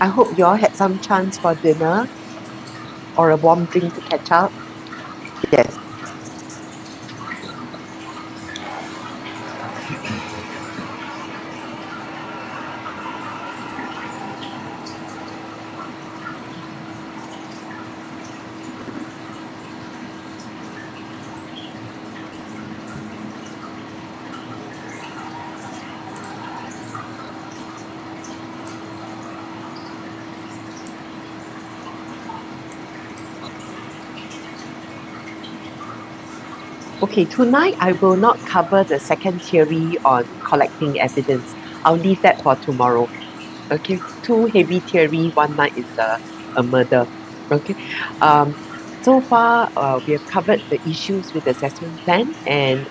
I hope you all had some chance for dinner or a warm drink to catch up. Yes. Okay, tonight I will not cover the second theory on collecting evidence. I'll leave that for tomorrow. Okay, two heavy theory, one night is a murder. Okay, um, so far we have covered the issues with the assessment plan and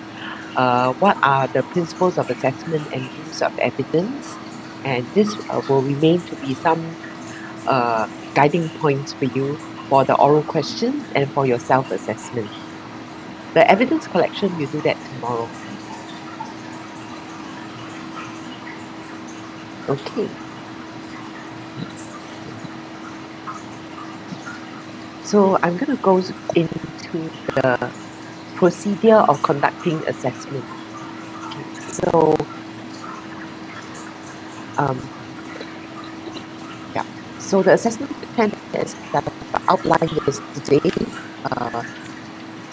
what are the principles of assessment and use of evidence. And this will remain to be some guiding points for you for the oral questions and for your self-assessment. The evidence collection, you do that tomorrow. Okay. So I'm going to go into the procedure of conducting assessment. Okay. So, um, yeah. So the assessment plan as I've outlined yesterday, uh,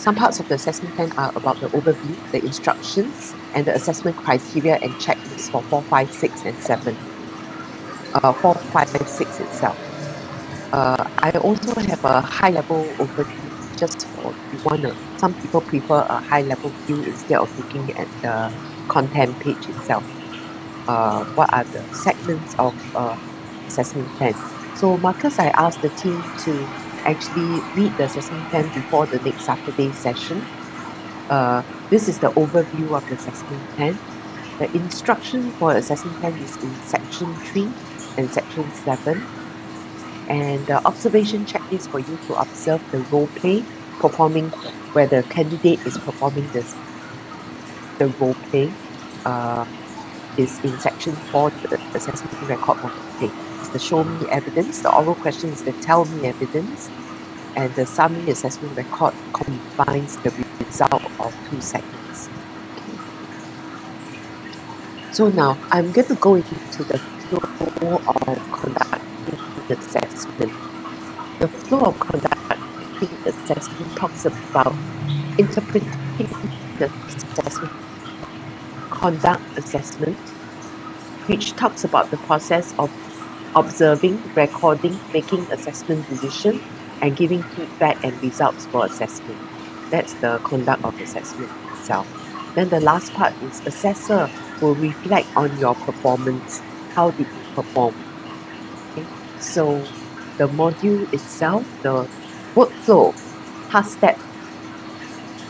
some parts of the assessment plan are about the overview, the instructions, and the assessment criteria and checklists for 4, 5, 6, and 7. 4, 5, 6 itself. I also have a high level overview just for you wanna some people prefer a high level view instead of looking at the content page itself. What are the segments of assessment plan? So Marcus, I asked the team to actually read the assessment plan before the next Saturday session. This is the overview of the assessment plan. The instruction for assessment plan is in section 3 and section 7. And the observation checklist for you to observe the role play performing where the candidate is performing the role play uh, is in section 4, the assessment record role play. It's the show me evidence. The oral question is the tell me evidence. And the summary assessment record combines the result of 2 segments. Okay. So now I'm going to go into the flow of conducting the assessment. The flow of conducting assessment talks about interpreting the assessment, conduct assessment, which talks about the process of observing, recording, making assessment decision, and giving feedback and results for assessment. That's the conduct of assessment itself. Then the last part is assessor will reflect on your performance. How did you perform? Okay. So the module itself, the workflow, task step,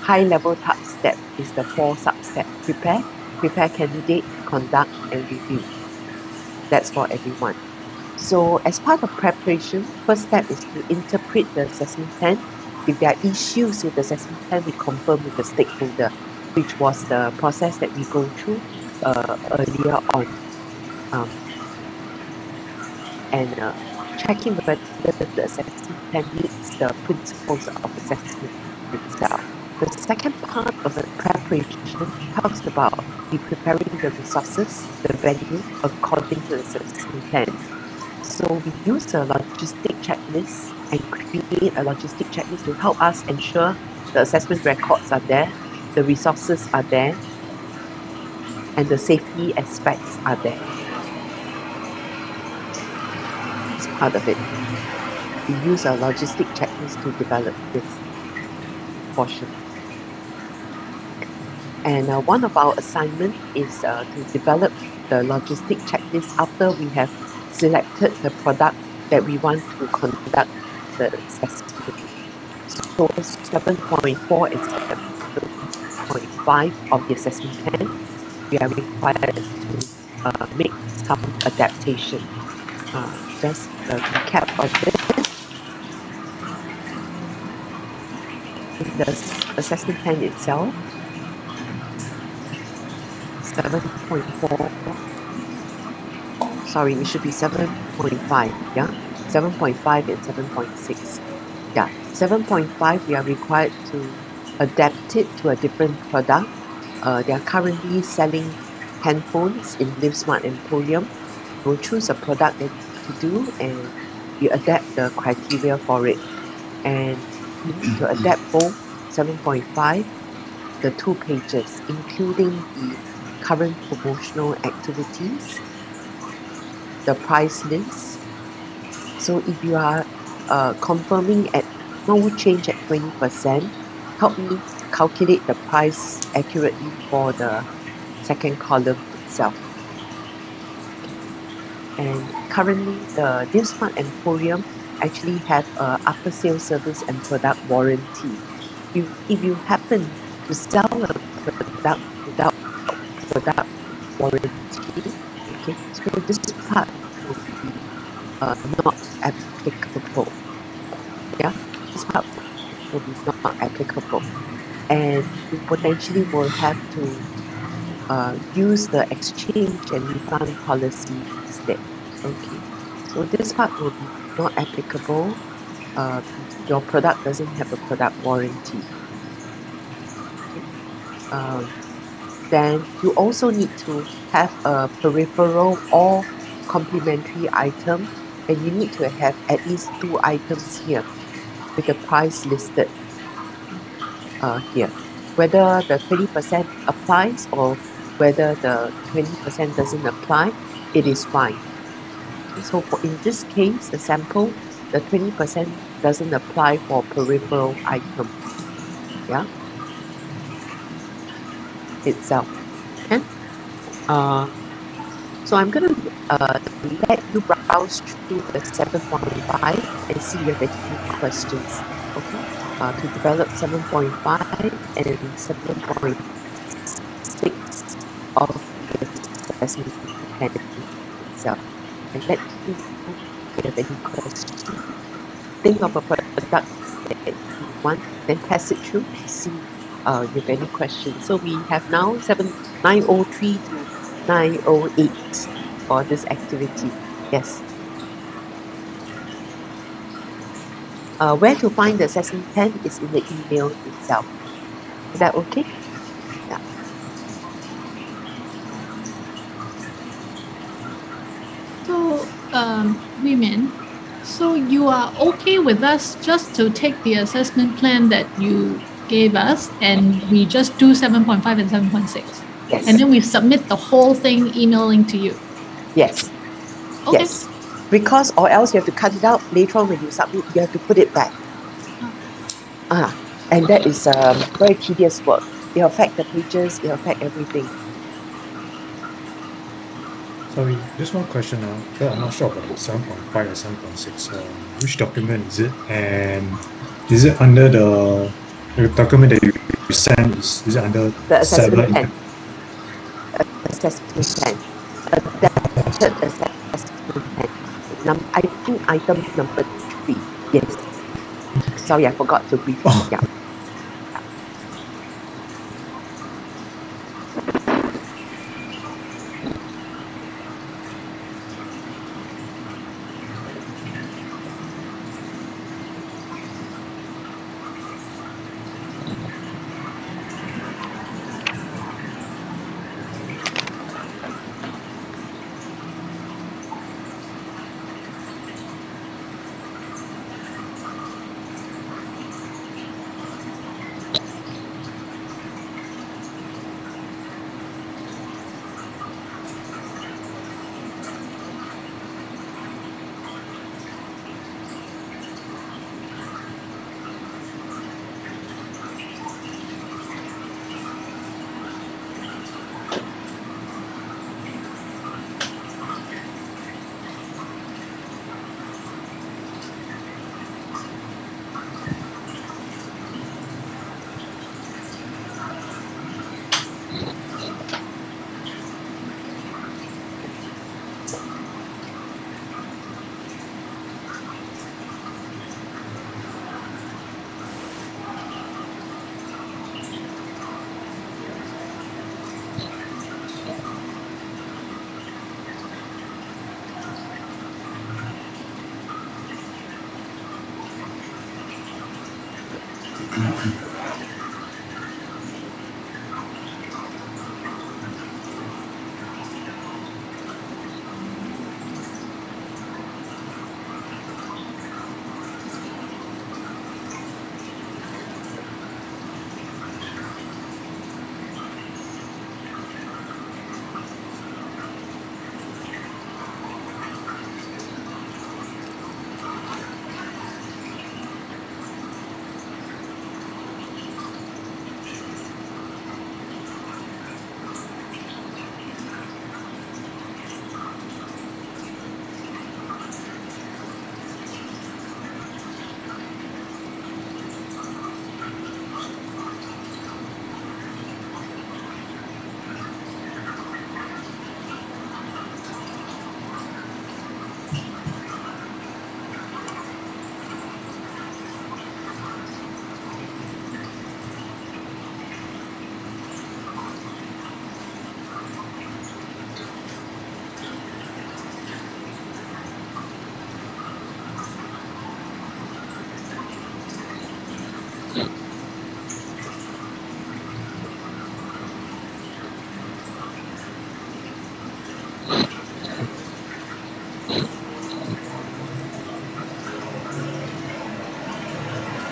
high level task step is the 4 sub step. Prepare candidate, conduct, and review. That's for everyone. So as part of preparation, first step is to interpret the assessment plan. If there are issues with the assessment plan, we confirm with the stakeholder, which was the process that we go through earlier on. Um, and checking whether the assessment plan meets the principles of assessment itself. The second part of the preparation talks about the preparing the resources, the venue, according to the assessment plan. So we use a logistic checklist and create a logistic checklist to help us ensure the assessment records are there, the resources are there, and the safety aspects are there. It's part of it. We use a logistic checklist to develop this portion. And one of our assignment is to develop the logistic checklist after we have selected the product that we want to conduct the assessment. So 7.4 and 7.5 of the assessment plan, we are required to make some adaptation. Just a recap of this. In the assessment plan itself, 7.4 sorry, it should be 7.5, yeah? 7.5 and 7.6. Yeah, 7.5, we are required to adapt it to a different product. They are currently selling handphones in Live Smart Emporium. We'll choose a product that we need to do and we adapt the criteria for it. And we need to adapt both 7.5, the 2 pages, including the current promotional activities, the price list. So if you are confirming at no change at 20%, help me calculate the price accurately for the second column itself. And currently, the Live Smart Emporium actually have a after sales service and product warranty. If you happen to sell a product without product warranty, okay, so this part will be not applicable. Yeah, this part will be not applicable, and you potentially will have to use the exchange and refund policy instead. Okay, so this part will be not applicable. Your product doesn't have a product warranty. Okay. Um, then you also need to have a peripheral or complementary item, and you need to have at least 2 items here with the price listed here. Whether the 20% applies or whether the 20% doesn't apply, it is fine. Okay, so for in this case, the sample, the 20% doesn't apply for peripheral item. Yeah, itself. Okay. Uh, so I'm gonna let you browse through the 7.5 and see if you have any questions. Okay. To develop 7.5 and 7.6 of the assessment plan itself. And let me know if you have any questions. Think of a product that you want, then pass it through to see if you have any questions. So we have now 903 to 908 for this activity. Yes. Where to find the assessment plan is in the email itself. Is that okay? Yeah. So, Women, so you are okay with us just to take the assessment plan that you gave us and we just do 7.5 and 7.6? Yes. And then we submit the whole thing emailing to you? Yes. Okay. Yes. Because or else you have to cut it out later on when you submit, you have to put it back. And that is very tedious work. It affect the pages, it affect everything. Sorry, just one question now. I'm not sure about 7.5 and 7.6. Which document is it? And is it under the document that you sent? Is it under The assessment Sadler plan. Assessment plan. Adapted assessment plan. I think item number 3. Yes. Sorry, I forgot to brief you. Oh. Yeah.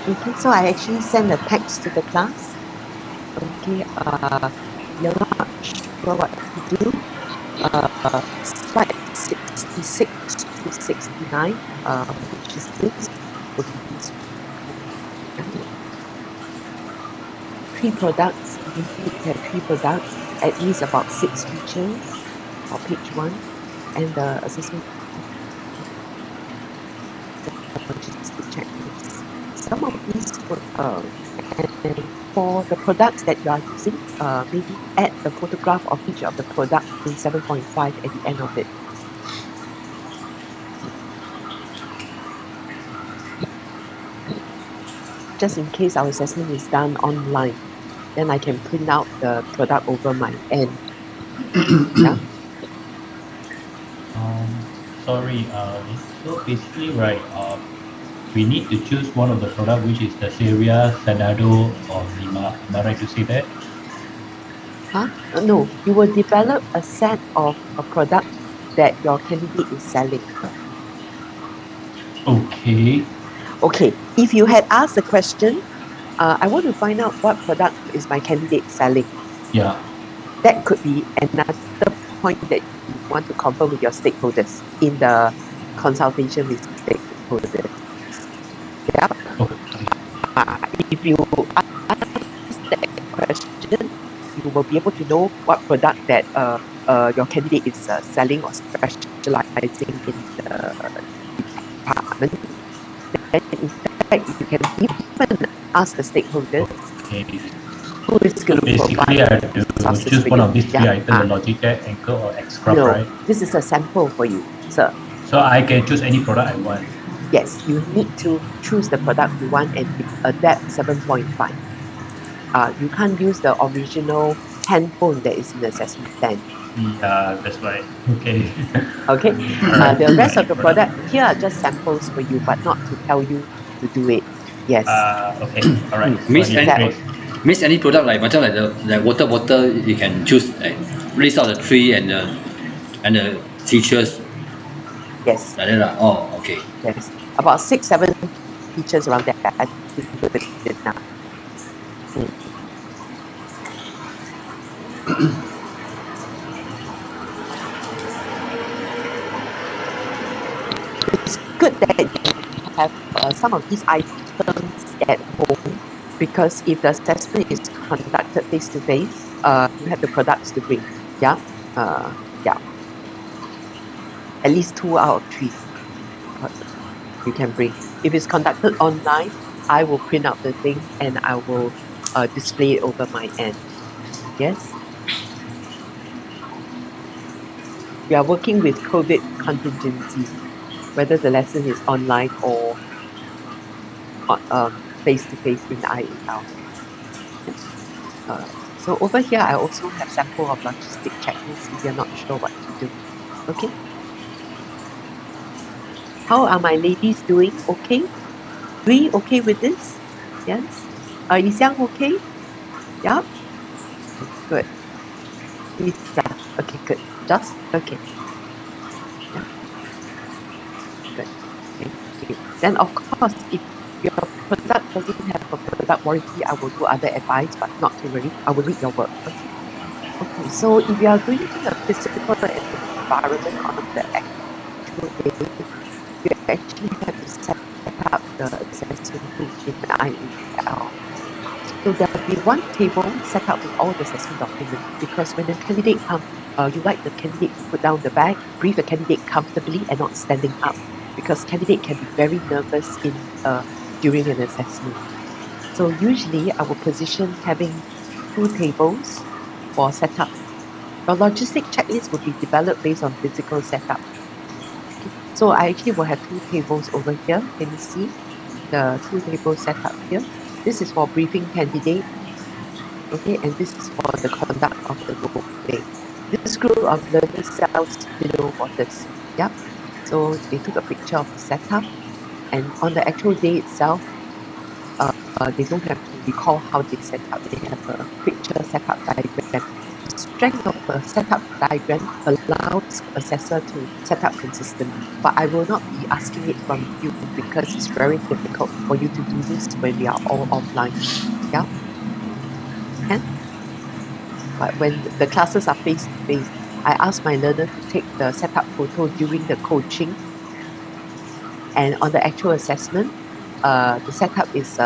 Okay, so I actually send a text to the class. Okay, you're not sure what to do. Slide 66 to 69, which is this, would be these three products. You need to have three products, at least about 6 features for page 1, and the assessment logistic checklist. Some of these would, and for the products that you are using, maybe add the photograph of each of the product in 7.5 at the end of it. Just in case our assessment is done online, then I can print out the product over my end. Yeah. Sorry, so basically, right, we need to choose one of the product, which is the Syria, Senado, or Lima. Am I right to say that? Huh? No, you will develop a set of a product that your candidate is selling. Okay. Okay, if you had asked the question, I want to find out what product is my candidate selling. Yeah. That could be another point that you want to confirm with your stakeholders in the consultation with stakeholders. Yeah. Okay. If you ask that question, you will be able to know what product that your candidate is selling or specializing in the department. Then in fact, you can even ask the stakeholders Okay. who is So going to basically, provide I have to resources choose for one you. of these three Yeah. items: the Logitech, Anchor, or Xcraft, No, right? this is a sample for you, sir. So I can choose any product I want. Yes, you need to choose the product you want and adapt 7.5. You can't use the original handphone that is in the assessment plan. Yeah, that's right. Okay. Okay, Alright. the rest of the product here are just samples for you, but not to tell you to do it. Yes. Okay. All right. So Miss I need that to was- create. Miss any product like macam like the water bottle, you can choose like list out the three and the features Yes, like that lah. Oh, okay. yes. About 6, 7 features around that. I think good enough. It's good that you have some of these items at home, because if the assessment is conducted face to face, you have the products to bring. Yeah, yeah. At least 2 out of 3 you can bring. If it's conducted online, I will print out the thing and I will display it over my end. Yes. We are working with COVID contingency, whether the lesson is online or face to face in IAL. So over here, I also have sample of logistic checklist if you're not sure what to do. Okay. How are my ladies doing? Okay. We okay with this? Yes. Is Yang okay? Yep. Good. Lisa. Okay, good. Just okay. Yeah. Good. Thank you. Then of course, if your product doesn't have a product warranty, I will do other advice, but not to worry. I will read your work. Okay. Okay. So if you are doing a physical environment on the actual day, you actually have to set up the assessment tool in the IEL. So there will be one table set up with all the assessment documents, because when the candidate comes, you like the candidate to put down the bag, brief the candidate comfortably and not standing up, because candidate can be very nervous in during an assessment. So usually I will position having 2 tables for setup. The logistic checklist will be developed based on physical setup. Okay. So I actually will have 2 tables over here. Can you see the 2 tables set up here? This is for briefing candidate. Okay, and this is for the conduct of the role play. This group of learners sells below waters. Yep. So they took a picture of the setup, and on the actual day itself, they don't have to recall how they set up. They have a picture setup diagram. The strength of the setup diagram allows assessor to set up consistently. But I will not be asking it from you, because it's very difficult for you to do this when we are all offline. Yeah. And but when the classes are face to face, I ask my learner to take the setup photo during the coaching, and on the actual assessment, the setup is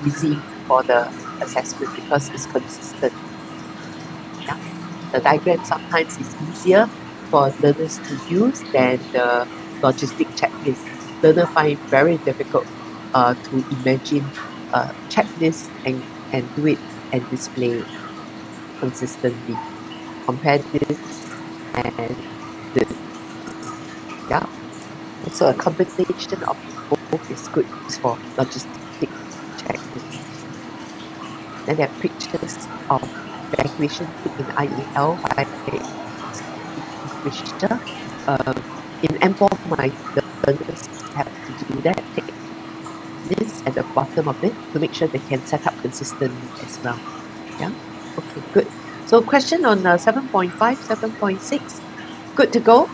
easy for the assessment because it's consistent. Yeah. The diagram sometimes is easier for learners to use than the logistic checklist. Learner find very difficult to imagine a checklist and do it and display it consistently. Compare this and this. Yeah. So a combination of both is good for logistic checklist. Then there are pictures of evacuation in IEL by Inquisitor. In M4, my learners have to do that. Take this at the bottom of it to make sure they can set up consistently as well. Yeah. Okay, good. So question on 7.5, 7.6. Good to go?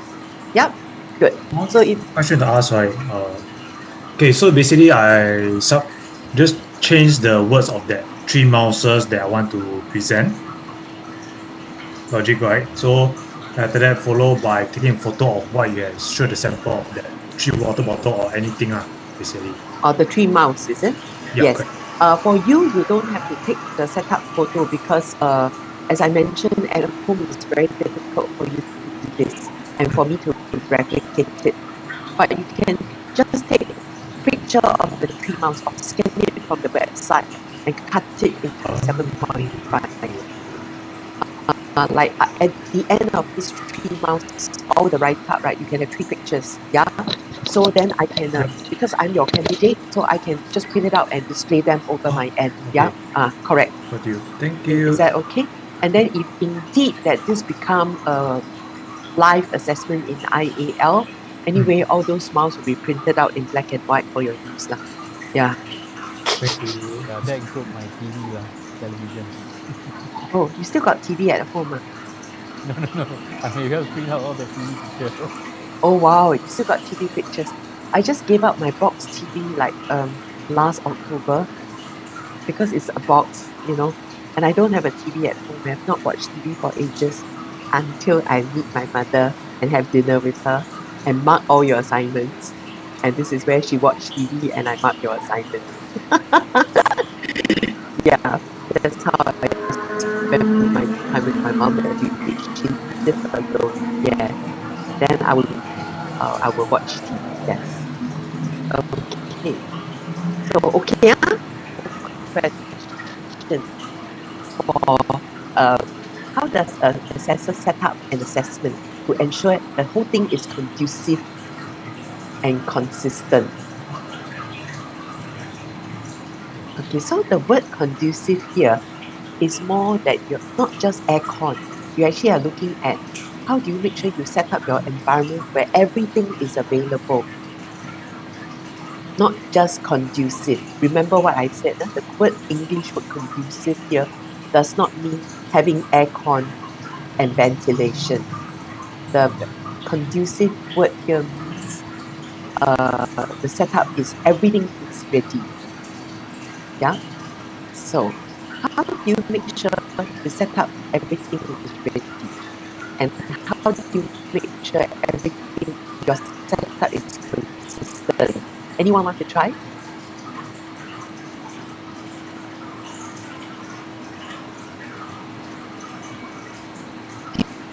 Yep. Good. So if Question to ask, right? Okay, so basically just change the words of that 3 mouses that I want to present. Logic, right? So after that, followed by taking a photo of what you have showed the sample of that 3 water bottle or anything, basically. the 3 mouse, is it? Yeah, Yes. correct. For you, you don't have to take the setup photo because, as I mentioned, at home it's very difficult for you to do this and for me to replicate it. But you can just take a picture of the 3 mouse or scan it from the website and cut it into 7.5. At the end of this 3 mouse, all the write up, right, you can have 3 pictures. Yeah. So then I can, because I'm your candidate, so I can just print it out and display them over my end. Okay. Yeah. Correct. Got you. Thank you. Is that okay? And then if indeed that this become a live assessment in IAL, anyway, all those mouse will be printed out in black and white for your use. Yeah. Thank you. Yeah, that includes my TV lah, television. Oh, you still got TV at home? No. I may have to print out all the TV pictures. Oh wow, you still got TV pictures. I just gave up my box TV like last October because it's a box, and I don't have a TV at home. I have not watched TV for ages until I meet my mother and have dinner with her and mark all your assignments. And this is where she watched TV and I mark your assignments. Yeah, that's how I spend my time with my mom every week. She lives alone. Yeah. Then I will watch TV. Yes. Okay. So okay. Question for how does an assessor set up an assessment to ensure the whole thing is conducive and consistent? Okay, so the word conducive here is more that you're not just aircon. You actually are looking at how do you make sure you set up your environment where everything is available. not just conducive. Remember what I said, the word English word conducive here does not mean having aircon and ventilation. The conducive word here means the setup is everything is ready. Yeah. So how do you make sure the setup everything is ready? And how do you make sure everything your setup is consistent? Anyone want to try?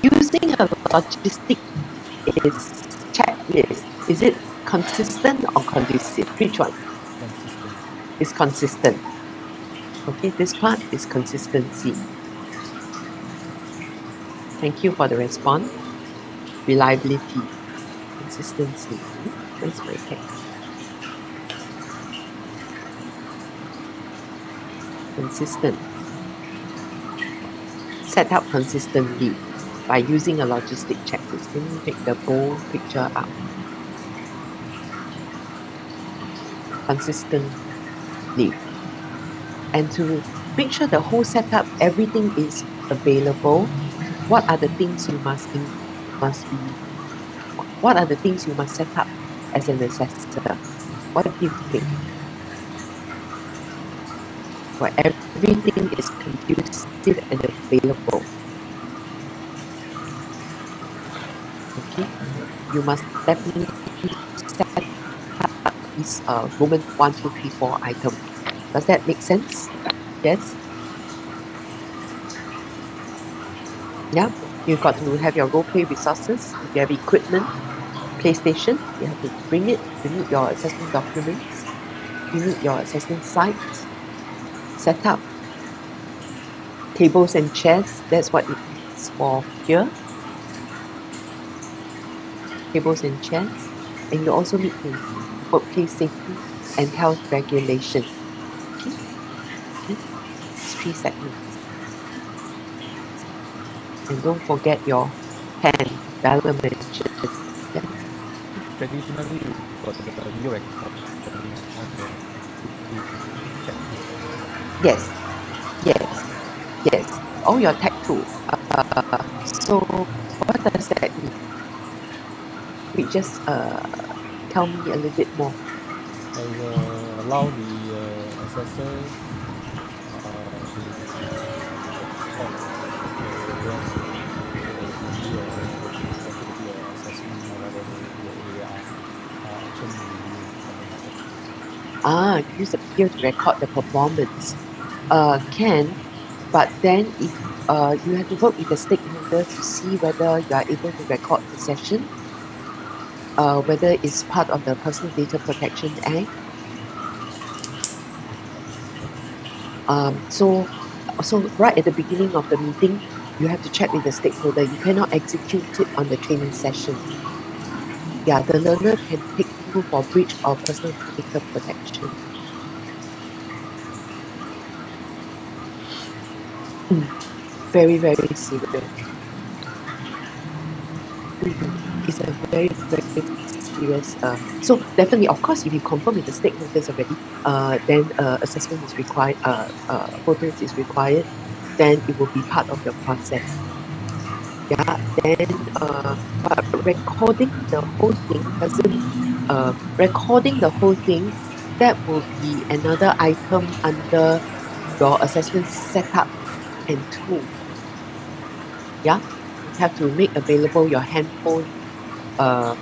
Using a logistic is checklist. Is it consistent or conducive? Which one? Consistent. Is consistent. Okay, this part is consistency. Thank you for the response. Reliability. Consistency. Where's my text? Consistent. Set up consistently by using a logistic checklist. Let me make the bold picture up. Consistently. And to make sure the whole setup, everything is available, what are the things you what are the things you must set up as an assessor? What do you think? Where everything is conducive and available. Okay, you must definitely set up these Roman 1, 2, 3, 4 items. Does that make sense? Yes? Yeah, you've got to have your role play resources. If you have equipment, PlayStation, you have to bring it. You need your assessment documents. You need your assessment sites. Set up tables and chairs. That's what it is for here. Tables and chairs. And you also need to workplace safety and health regulation. Okay? Okay? It's 3 segments. And don't forget your pen, Bella mentioned. Yes. Traditionally, you've got the video recording of the checklist. Yes, yes, yes. All your tech tools. So what does that mean? We just tell me a little bit more. Allow the assessor to record the progress so that it can be a assessment or whatever the action review. Use the video to record the performance. Can, but then if you have to work with the stakeholder to see whether you are able to record the session, whether it's part of the Personal Data Protection Act. So right at the beginning of the meeting, you have to check with the stakeholder. You cannot execute it on the training session. Yeah, the learner can take you for breach of personal data protection. Very, very serious. It's a very, very serious. So definitely, of course, if you confirm with the stakeholders already, then assessment is required. Photos is required. Then it will be part of your process. Yeah. Then, but recording the whole thing doesn't. Recording the whole thing, that will be another item under your assessment setup and tool. Yeah, you have to make available your handphone,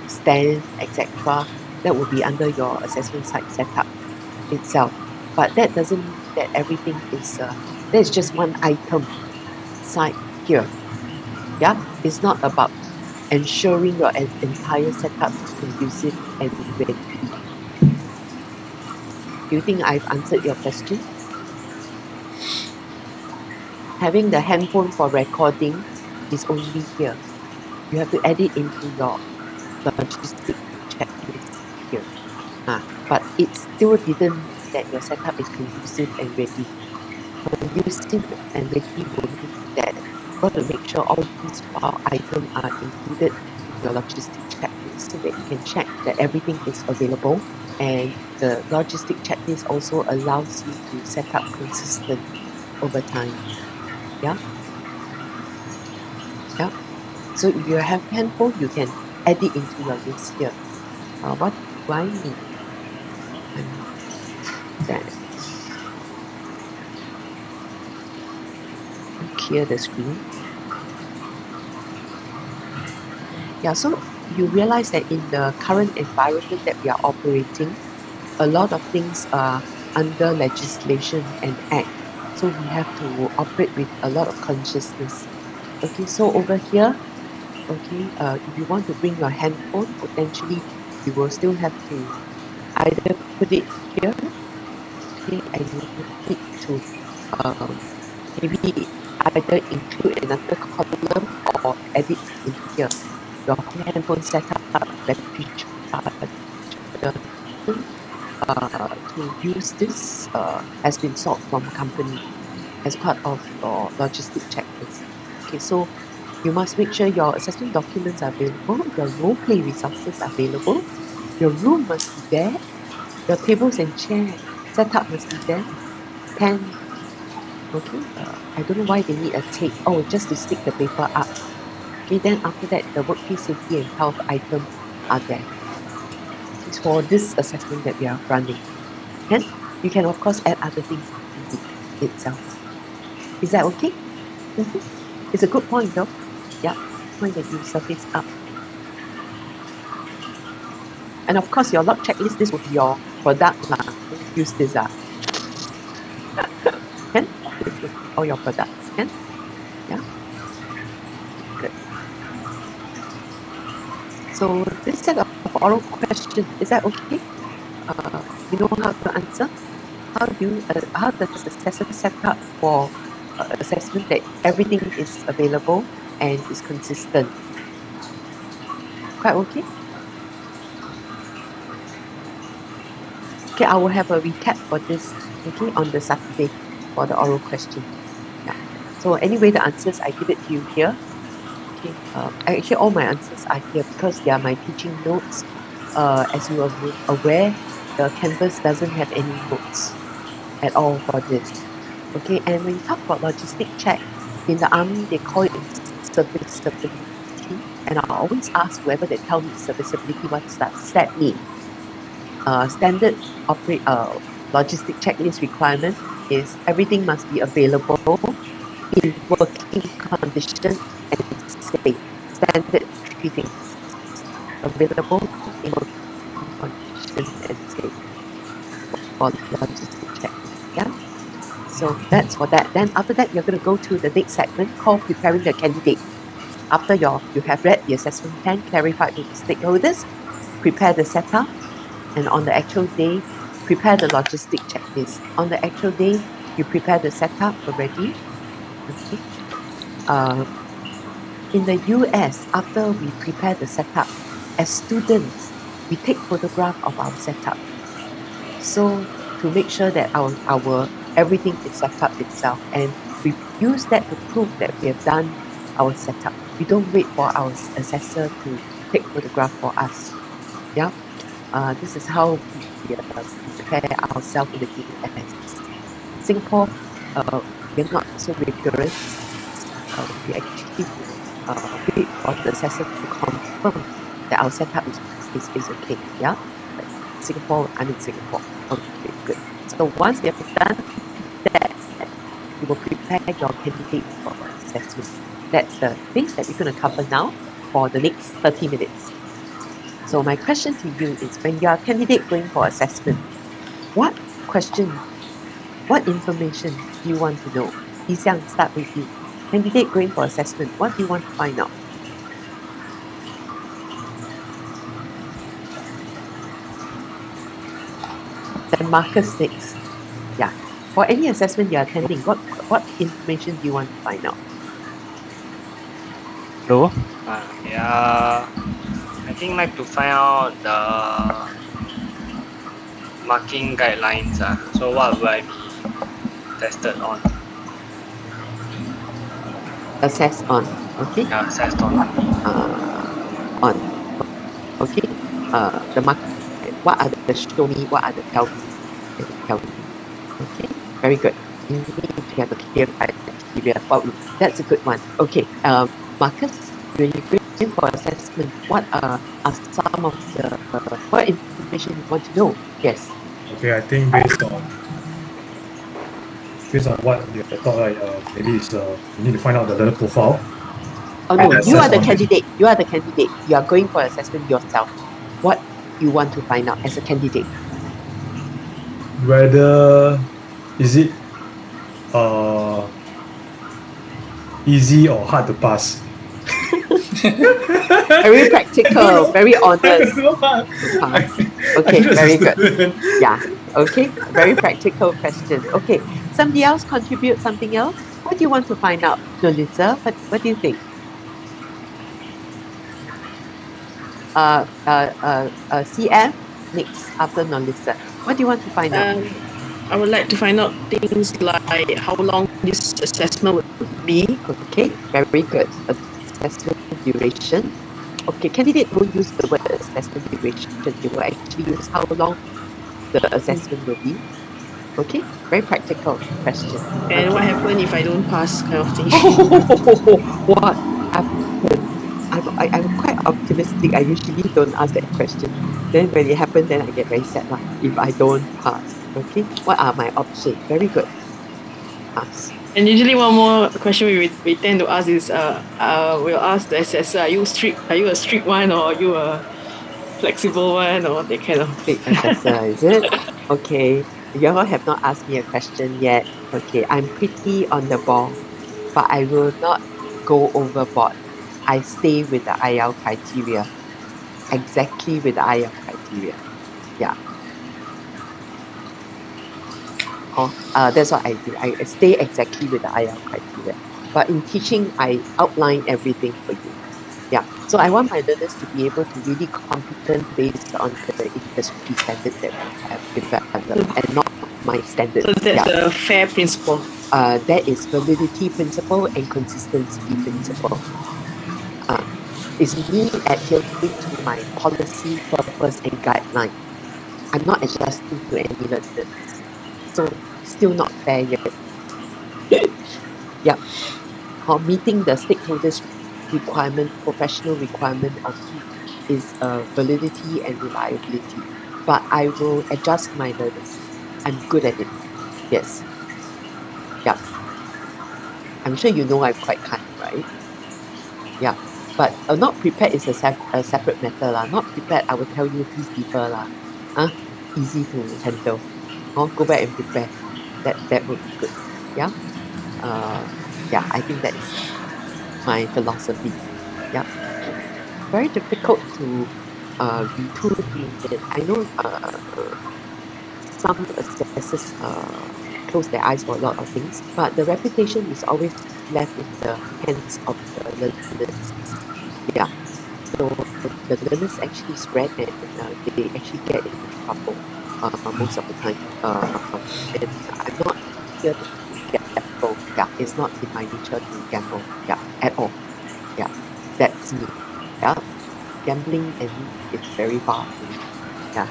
stand, etc. That will be under your assessment site setup itself. But that doesn't mean that everything is. That's just one item side here. Yeah, it's not about ensuring your entire setup is conducive and ready. Do you think I've answered your question? Having the handphone for recording is only here. You have to add it into your logistic checklist here. But it still didn't mean that your setup is conducive and ready. Conducive and ready will mean that you've got to make sure all these items are included in your logistic checklist so that you can check that everything is available And the logistic checklist also allows you to set up consistent over time. Yeah. Yeah. So if you have handphone, you can add it into your list here. What do I need? I need that. Clear the screen. Yeah, so you realize that in the current environment that we are operating, a lot of things are under legislation and act. So we have to operate with a lot of consciousness. Okay, so over here, okay, if you want to bring your handphone, potentially you will still have to either put it here, okay, and you need to maybe either include another column or edit in here. Your handphone setup, battery charger, to use this has been sought from company as part of your logistic checklist. Okay, so you must make sure your assessment documents are available, your role play resources are available, your room must be there, your tables and chair setup must be there, pen. Okay, I don't know why they need a tape. Oh, just to stick the paper up. Okay, then after that, the workplace safety and health item are there. It's for this assessment that we are running. Then you can of course add other things in it itself. Is that okay? Mm-hmm. It's a good point though. Yeah, point that you surface up. And of course, your log checklist, this will be your product lah. Use this Can? This will be all your products. Can? Yeah. Good. So this set of oral questions, is that okay? You know how to answer? How does the assessor set up for assessment that everything is available and is consistent? Quite okay? Okay, I will have a recap for this, okay, on the Saturday for the oral question. Yeah. So anyway, the answers, I give it to you here. Okay. Actually, all my answers are here because they are my teaching notes. As you are aware, the Canvas doesn't have any notes at all for this. Okay, and when you talk about logistic check, in the army, they call it serviceability. And I always ask whoever they tell me serviceability, what does that mean? Standard logistic checklist requirement is everything must be available in working condition and safe. Standard three things. Available in working condition and safe for logistic checklist. Yeah. So that's for that. Then after that, you're going to go to the next segment called preparing the candidate. After you have read the assessment plan, clarified with the stakeholders, prepare the setup, and on the actual day, prepare the logistic checklist. On the actual day, you prepare the setup already. Okay. In the US, after we prepare the setup, as students, we take photograph of our setup. So to make sure that our everything is set up itself, and we use that to prove that we have done our setup. We don't wait for our assessor to take photograph for us. Yeah. This is how we prepare ourselves in the US. Singapore, we're not so rigorous. We actually wait for the assessor to confirm that our setup is okay. Yeah. But Singapore, I'm in Singapore. Okay, good. So once we have done that, you will prepare your candidate for assessment. That's the things that we're going to cover now for the next 30 minutes. So my question to you is, when you are a candidate going for assessment, what question, what information do you want to know? Yi Xiang, start with you. Candidate going for assessment, what do you want to find out? Then Marcus next. Yeah. For any assessment you're attending, what information do you want to find out? Hello? Yeah, I think like to find out the marking guidelines. So what will I be tested on? Assess on, okay? Yeah, assessed on. On, okay? The mark What are the show me? What are the tell me? And tell me. Okay, very good. You need to have a clear criteria. That's a good one. Okay, Marcus, when you go for assessment, what are some of the what information you want to know? Yes. Okay, I think based on what you have thought, right, maybe it's you need to find out the learner profile. Oh no, Yes, you are that's the one. candidate. You are the candidate. You are going for assessment yourself. What you want to find out as a candidate? Whether is it easy or hard to pass? Very practical, very honest. No, I Okay, just very a good. student. Yeah. Okay. Very practical question. Okay. Somebody else contribute something else? What do you want to find out, Nolisa? What do you think? CF next after Nolisa. What do you want to find out? I would like to find out things like how long this assessment would be. Okay, very good. Assessment duration. Okay, candidate won't use the word assessment duration. They will actually use how long the assessment will be. Okay, very practical question. And what Okay. happens if I don't pass, kind of thing. What happened? I'm quite optimistic. I usually don't ask that question. Then when it happens, then I get very sad lah. If I don't pass, okay. What are my options? Very good. Pass. And usually one more question we tend to ask is we'll ask the assessor, are you a strict one, or are you a flexible one, or that kind of Big assessor, is it? Okay. You all have not asked me a question yet. Okay, I'm pretty on the ball, but I will not go overboard. I stay with the IL criteria. Exactly with the IL criteria. Yeah. That's what I do. I stay exactly with the IL criteria. But in teaching, I outline everything for you. Yeah. So I want my learners to be able to really competent based on the industry standards that we have developed and not my standards. So that's the FAIR principle. That is validity principle and consistency principle. It's me adhering to my policy, purpose, and guideline. I'm not adjusting to any learners. So still not fair yet. Yep. Or meeting the stakeholders' requirement, professional requirement of is validity and reliability. But I will adjust my learners. I'm good at it. Yes. Yeah. I'm sure you know I'm quite kind, right? Yeah. But not prepared is a separate matter lah. Not prepared, I will tell you please defer lah. Easy to handle. Go back and prepare. That would be good. Yeah. Yeah, I think that is my philosophy. Yeah. Very difficult to retool it. I know some assessors close their eyes for a lot of things, but the reputation is always left in the hands of the learners. Yeah. So the learners actually spread and they actually get into trouble most of the time. And I'm not here to gamble. Yeah, it's not in my nature to gamble. Yeah, at all. Yeah, that's me. Yeah, gambling and me is very far from me. Yeah,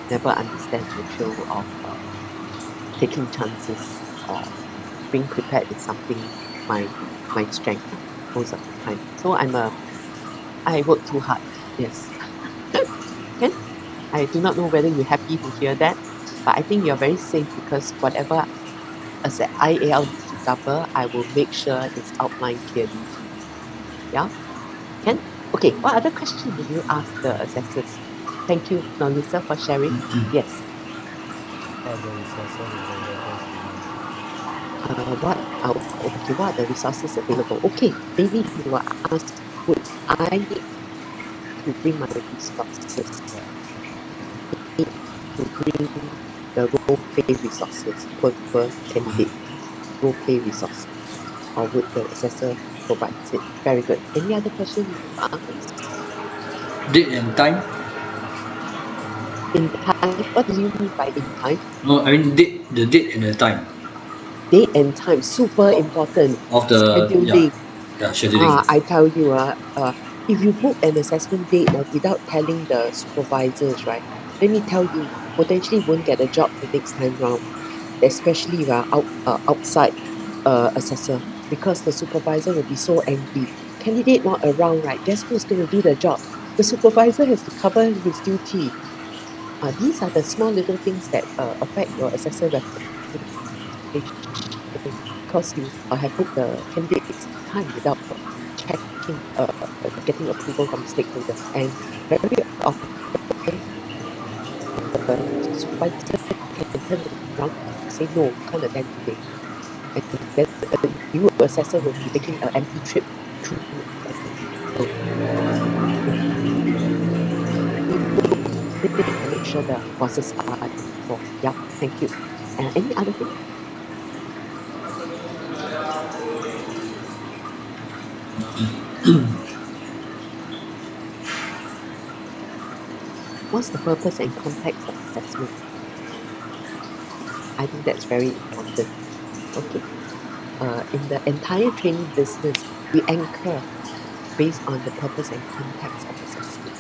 never understand the thrill of taking chances or being prepared is something my strength most of the time. So I work too hard. Yes. Okay. I do not know whether you're happy to hear that, but I think you're very safe because whatever as an IAL to cover, I will make sure it's outlined clearly. Yeah? Can? Okay, what other questions did you ask the assessors? Thank you, Nolisa, for sharing. Yes. What are the resources available? Okay, maybe you were asked, would I need to bring my resources? Need to bring the role play resources per candidate, role play resources, or would the assessor provide it? Very good. Any other questions you asked? Date and time? In time, what do you mean by in time? No, I mean the date and the time Date and time, super important. of the Scheduling. scheduling. I tell you, if you book an assessment date without telling the supervisors, right, let me tell you, potentially won't get a job the next time round, especially outside assessor, because the supervisor will be so angry. Candidate not around, right? Guess who's going to do the job? The supervisor has to cover his duty. These are the small little things that affect your assessor reputation, because you have booked the candidate's time without checking, getting approval from the stakeholder. And very often, the supervisor can turn around and say, no, you can't attend today. And then you, assessor, will be taking an empty trip through. And make sure the bosses are involved. Yeah, thank you. Any other thing? What's the purpose and context of assessment? I think that's very important. Okay. In the entire training business, we anchor based on the purpose and context of assessment.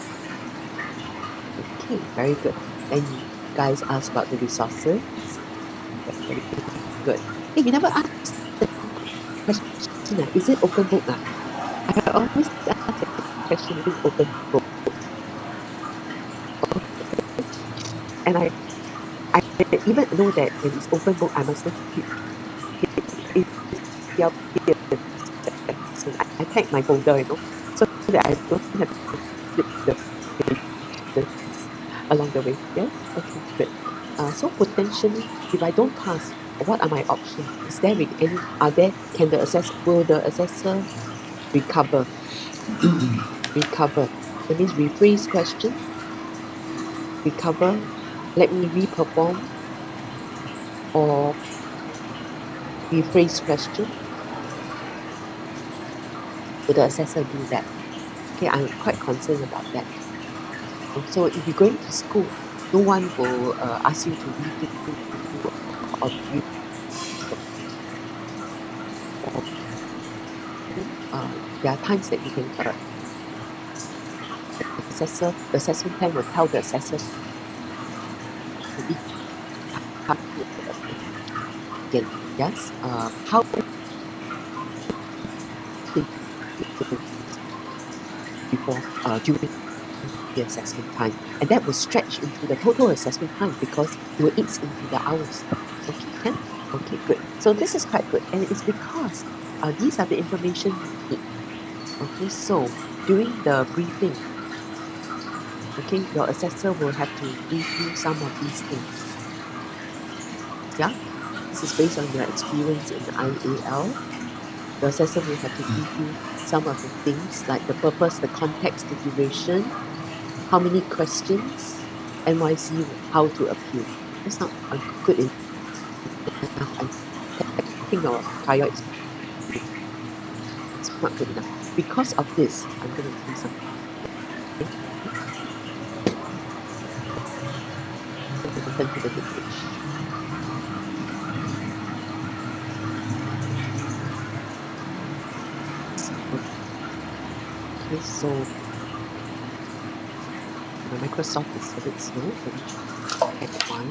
Okay, very good. Then you guys ask about the resources. Very good. Hey, you never asked the question, is it open book? I always ask the question, is it open book? And I even know that when it's open book, I must not keep so I tag my folder, so that I don't have to flip the pages along the way. Yes? Okay, good. So potentially, if I don't pass, what are my options? Is there will the assessor recover? Recover. That means rephrase question, recover, let me re-perform, or rephrase question. Will the assessor do that? Okay, I'm quite concerned about that. And so if you're going to school, no one will ask you to redo or review. There are times that you can the assessment plan will tell the assessor to be again. Yes. How before during the assessment time, and that will stretch into the total assessment time because it will eat into the hours. Okay, can? Okay, good. So this is quite good, and it's because these are the information you need. Okay, so during the briefing, okay, your assessor will have to brief you some of these things. Yeah, this is based on your experience in IAL. The assessor will have to brief you some of the things like the purpose, the context, the duration, how many questions, NYC, how to appeal. That's not a good enough. I think your prior experience is not good enough. Because of this, I'm going to do something. Turn to the next page. Okay, so my Microsoft is a bit slow. Let me check one.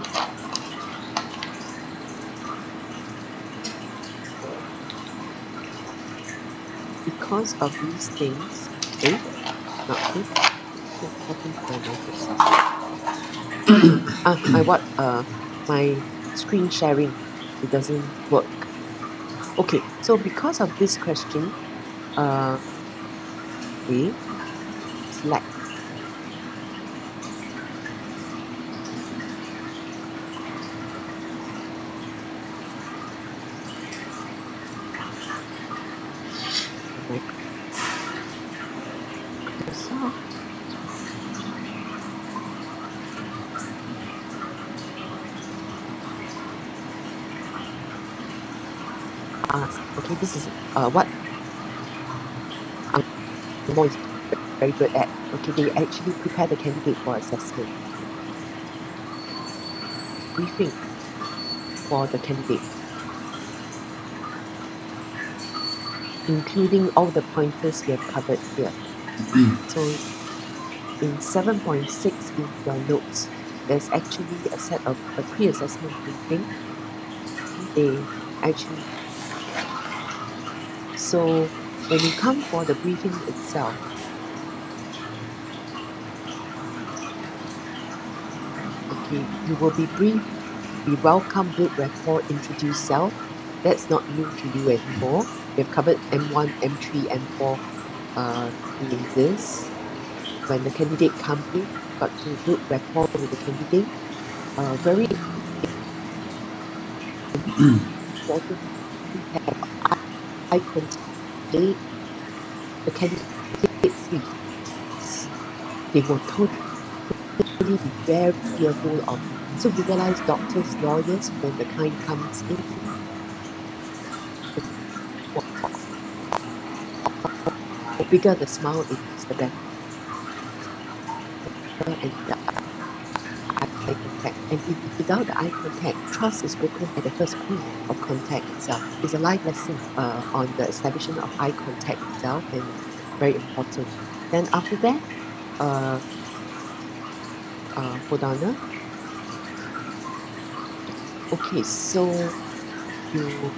Because of these things, not good. What happened to my Microsoft? My screen sharing, it doesn't work. Okay, so because of this question, we select Microsoft. Okay, this is what Angmo is very good at. Okay, they actually prepare the candidate for assessment. Briefing for the candidate, including all the pointers we have covered here. So in 7.6 in your notes, there's actually a pre-assessment briefing. They actually, so when you come for the briefing itself, okay, you will be briefed, be welcome, build rapport, introduce self. That's not new to you anymore. We've covered M1, M3, M4 in this. When the candidate comes in, got to build rapport with the candidate. Very important to have eye contact. The candidate free. They will totally be very fearful of. So you realize doctors, lawyers, when the client comes in, the bigger the smile is, the better. And the eye contact. And without the eye contact, trust is broken at the first point of contact itself. It's a life lesson on the establishment of eye contact itself, and very important. Then after that, hold on. Okay, so you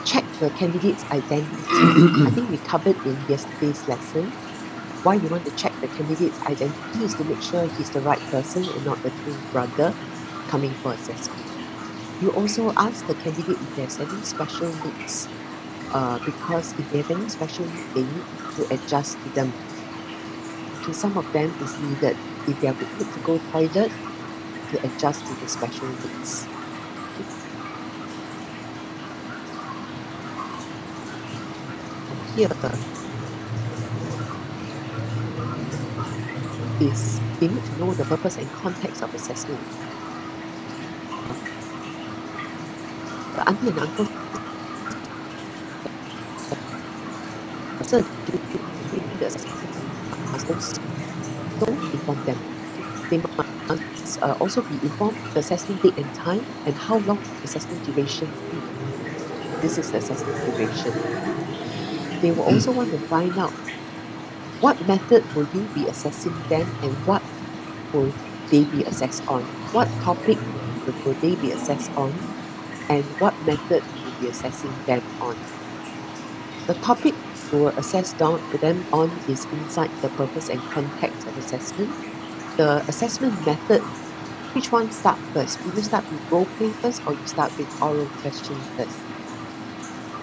check the candidate's identity. I think we covered in yesterday's lesson. Why you want to check the candidate's identity is to make sure he's the right person and not the twin brother coming for assessment. You also ask the candidate if there's any special needs, because if they have any special needs, they need to adjust to them. Okay, some of them is needed. If they are need to go toilet, to adjust to the special needs. Here is they need to know the purpose and context of assessment. The auntie and uncle must don't inform them. They must also be informed the assessment date and time and how long the assessment duration will be. This is the assessment duration. They will also want to find out what method will you be assessing them and what will they be assessed on? What topic will they be assessed on? And what method will be assessing them on? The topic we will assess them on is inside the purpose and context of assessment. The assessment method, which one start first? Will you start with role play first or you start with oral question first?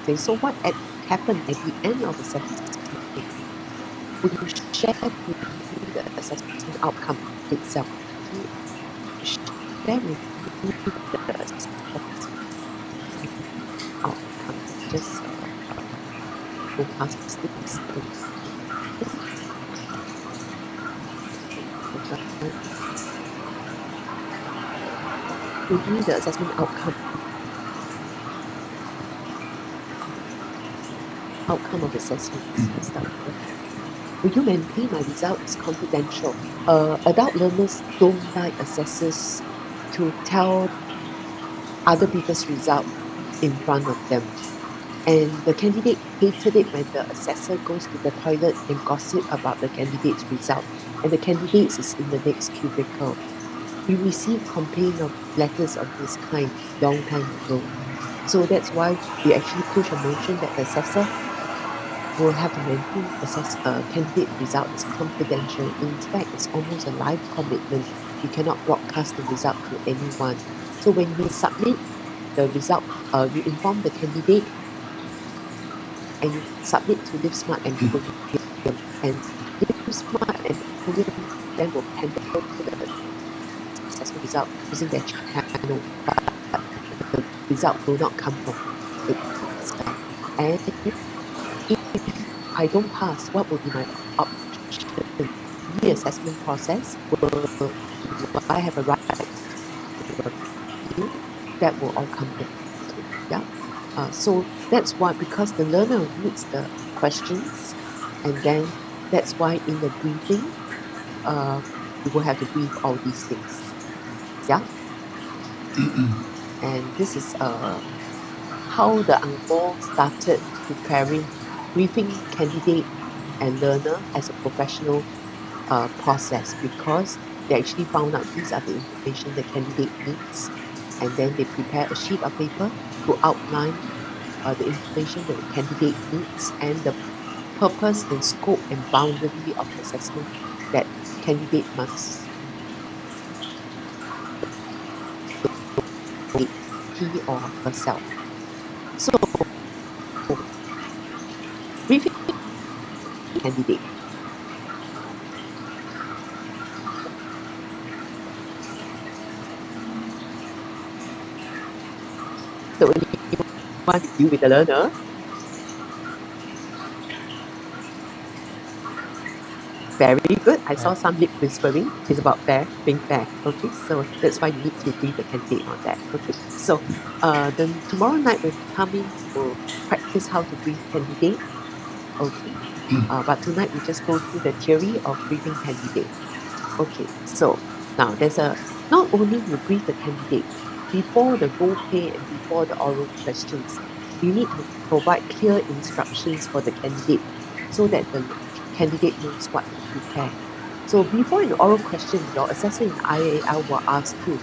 Okay, so what happened at the end of the assessment? Will you share with me the assessment outcome itself? Share with me the assessment outcome. Just go past this. Review the assessment outcome of assessment. Let's start with that. Will you maintain my results confidential? Adult learners don't like assessors to tell other people's result in front of them. And the candidate hated it when the assessor goes to the toilet and gossip about the candidate's result, and the candidate is in the next cubicle. We received complaint of letters of this kind long time ago. So that's why we actually push a motion that the assessor will have to maintain candidate results confidential. In fact, it's almost a life commitment. You cannot broadcast the result to anyone. So when you submit the result, you inform the candidate and you submit to LiveSmart and Podium. And LiveSmart and Podium then will handle the assessment result using their channel, but the result will not come from it. And if I don't pass, what will be my option? The assessment process, will I have a right to review? That will all come in. Yeah. So that's why, because the learner needs the questions, and then that's why in the briefing, you will have to brief all these things. Yeah. And this is how the Angmo started preparing, briefing candidate and learner as a professional process, because they actually found out these are the information the candidate needs, and then they prepare a sheet of paper to outline the information that the candidate needs and the purpose and scope and boundary of the assessment that candidate must make, he or herself. So, briefing candidate. So, when you want to deal with the learner, very good. I saw some lip whispering. It's about fair, being fair. Okay, so that's why you need to brief the candidate on that. Okay, so then tomorrow night when we come in, we'll practice how to brief candidate. Okay, but tonight we just go through the theory of briefing candidate. Okay, so now there's a not only you brief the candidate before the role play and before the oral questions, you need to provide clear instructions for the candidate so that the candidate knows what to prepare. So before an oral question, your assessor in IAL will ask you,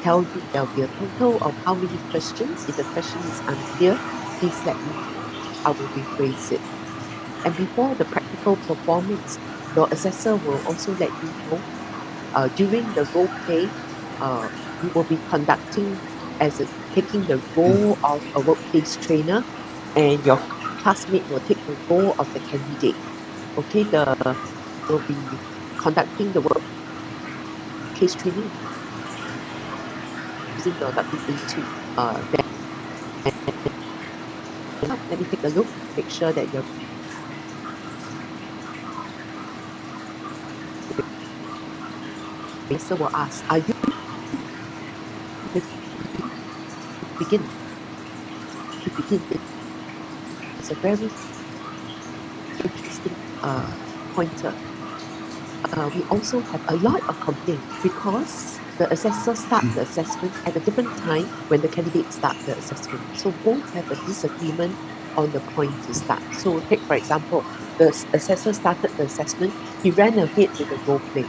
tell you there will be a total of how many questions. If the question is unclear, please let me know. I will rephrase it. And before the practical performance, your assessor will also let you know during the role play, you will be conducting taking the role of a workplace trainer, and your classmate will take the role of the candidate. Okay, will be conducting the workplace training using the WA2. Let me take a look, make sure that your assessor will ask, are you begin? It's a very interesting pointer. We also have a lot of complaints because the assessor starts the assessment at a different time when the candidate starts the assessment. So both have a disagreement on the point to start. So take for example, the assessor started the assessment, he ran ahead with the role play.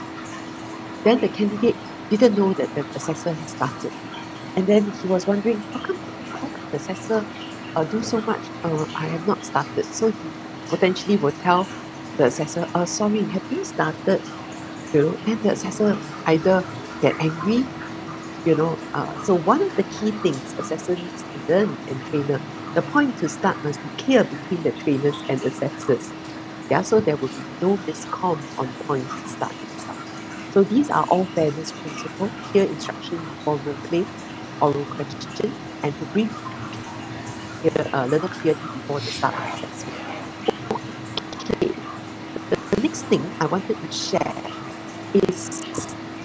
Then the candidate didn't know that the assessor had started. And then he was wondering, how come the assessor do so much? I have not started. So he potentially will tell the assessor, sorry, have you started? Then the assessor either get angry, so one of the key things assessor needs to learn and trainer, the point to start must be clear between the trainers and assessors. Yeah, so there will be no miscomm on point to start itself. So these are all fairness principles, clear instruction before role play, oral question, and to brief learner clearly before the start of assessment. Okay, the next thing I wanted to share is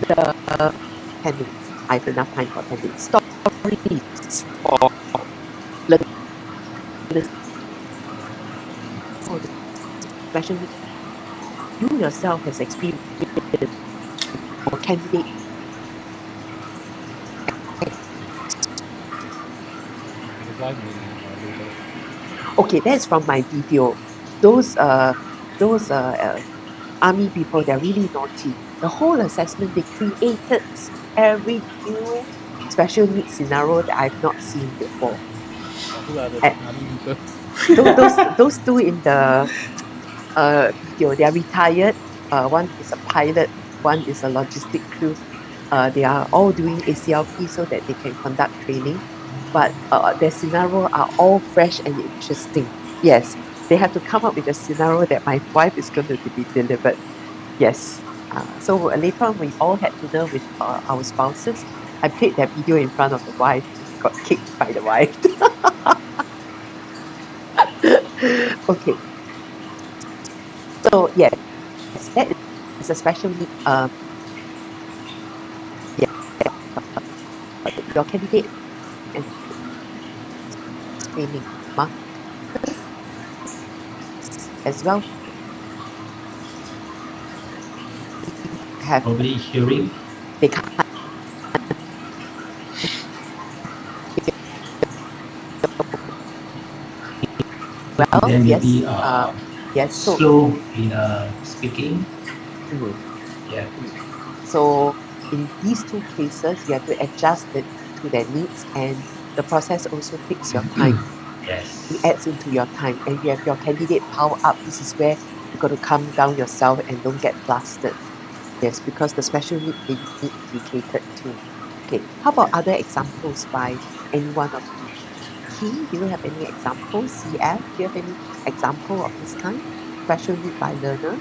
the 10 minutes. I have enough time for 10 minutes. Stories for learners for the special needs. You yourself has experienced or candidate. Revive me later. Okay, that's from my video. Those army people, they're really naughty. The whole assessment, they created every new special needs scenario that I've not seen before. Who are the And army people? those two in the video, they are retired. One is a pilot, one is a logistic crew. They are all doing ACLP so that they can conduct training, but their scenario are all fresh and interesting. Yes, they have to come up with a scenario that my wife is going to be delivered. Yes. So later on, we all had dinner with our spouses. I played that video in front of the wife. Got kicked by the wife. Okay. So yes, that is a special need. Your candidate and screening as well have Probably hearing. they can't well Then yes maybe yes so slow in speaking. mhm. Yeah. So in these two cases, you have to adjust it to their needs, and the process also takes your time. Yes. It adds into your time, and you have your candidate power up. This is where you got to calm down yourself and don't get flustered. Yes, because the special need they need to be catered to. Okay, how about other examples by any one of you? Key, do you have any examples? CF, do you have any example of this kind? Special need by learner?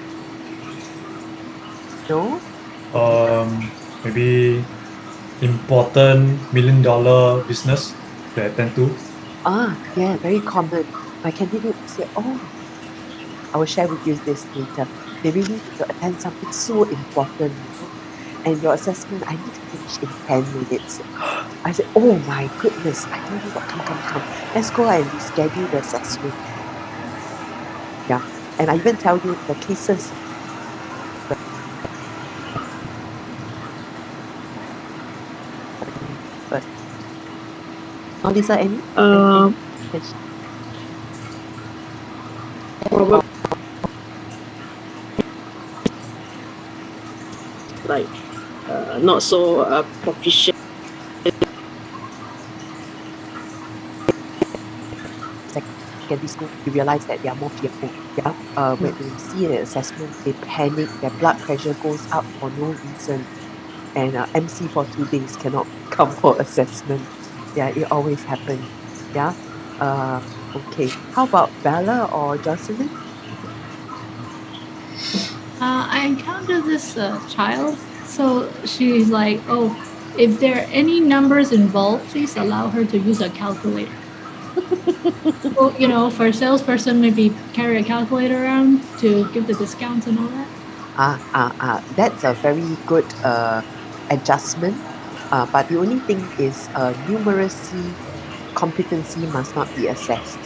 No? Maybe important $1 million business to attend to. Yeah, very common. My candidate will say, oh, I will share with you this later. They really need to attend something so important, and your assessment, I need to finish in 10 minutes. I said, oh my goodness, I tell you what, come. Let's go and reschedule the assessment. Yeah, and I even tell you the cases. First. Now, Lisa, any? Yes. Probably like not so proficient. Secondary school, you realize that they are more fearful. Yeah, when they see the assessment, they panic. Their blood pressure goes up for no reason, and MC for 2 days cannot come for assessment. Yeah, it always happens. Yeah. Okay. How about Bella or Jocelyn? I encountered this child. So she's like, oh, if there are any numbers involved, please allow her to use a calculator. So, for a salesperson, maybe carry a calculator around to give the discounts and all that. That's a very good adjustment. But the only thing is numeracy competency must not be assessed.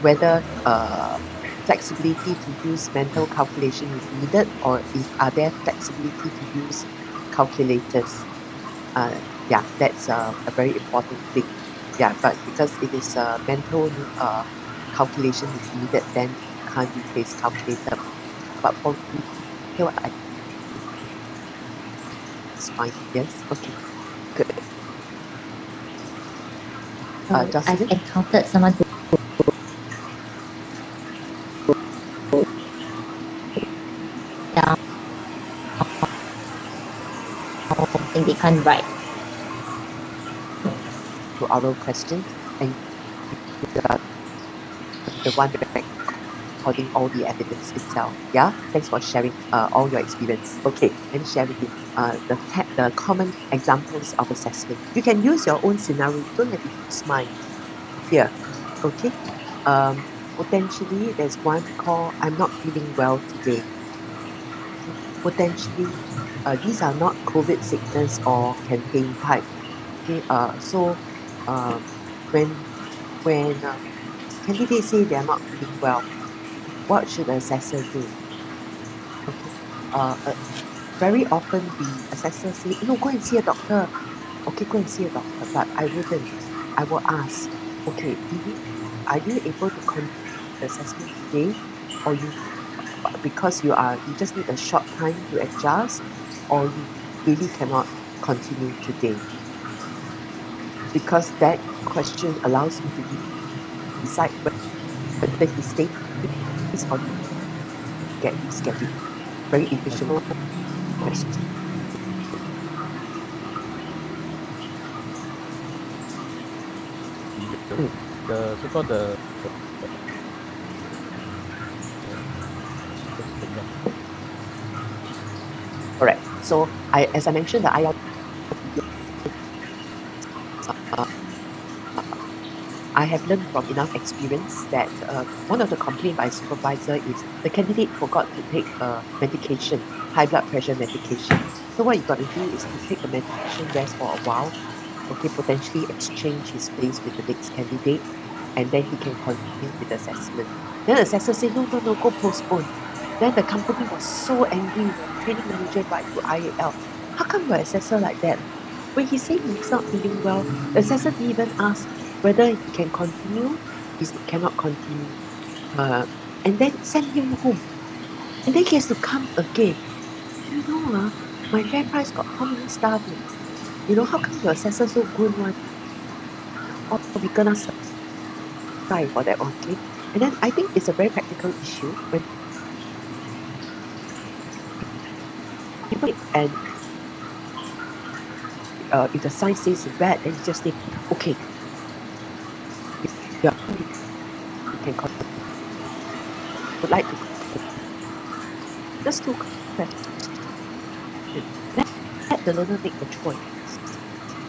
Whether flexibility to use mental calculation is needed, or are there flexibility to use calculators? Yeah, that's a very important thing. Yeah, but because it is mental calculation is needed, then you can't replace calculator. But for retail, it's fine. Yes, okay, good. I've Jocelyn? encountered someone who down think they can't write. To oral questions, and you are the one recording all the evidence itself. Yeah, thanks for sharing all your experience. Okay, let me share with you the common examples of assessment. You can use your own scenario. You don't have to use mine here. Okay. Potentially, there's one called "I'm not feeling well today." Potentially, these are not COVID sickness or campaign type. Okay. So, when candidates say they are not feeling well, what should the assessor do? Okay. Very often the assessor say, no, go and see a doctor. Okay, go and see a doctor. But I wouldn't. I will ask, okay, are you able to continue the assessment today, or because you just need a short time to adjust, or you really cannot continue today? Because that question allows me to decide whether he stays or get rescheduled. Very efficient question. The so-called the Correct. So as I mentioned, the IL I have learned from enough experience that one of the complaints by supervisor is the candidate forgot to take medication, high blood pressure medication. So what you got to do is to take the medication, rest for a while, okay, potentially exchange his place with the next candidate, and then he can continue with the assessment. Then the assessor say, no, go postpone. Then the company was so angry, the training manager write to IAL, how come your assessor like that? When he said he's not feeling well, the assessor didn't even ask whether he can continue, he cannot continue. And then send him home. And then he has to come again. my FairPrice got how many staff? You know, how come your assessor so good one? Or we gonna try for that one, okay? And then I think it's a very practical issue when people and if the sign says red, then you just say, okay, yeah, you can call. Would like to just two questions. Let the learner make the choice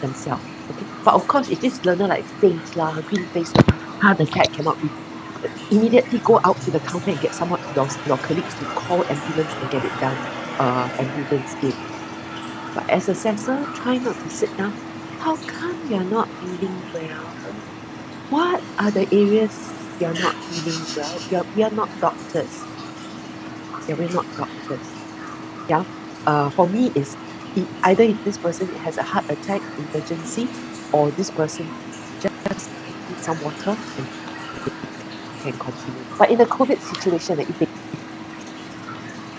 themselves. Okay, but of course, if this learner like faints lah, green face, the cat cannot be. Immediately go out to the counter and get someone, your colleagues to call ambulance and get it done. Ambulance in. But as assessor, try not to sit down. How come you're not feeling well? What are the areas you're not feeling well? We are not doctors. Yeah, we're not doctors. Yeah. For me, is either if this person has a heart attack emergency, or this person just needs some water and can continue. But in the COVID situation, if they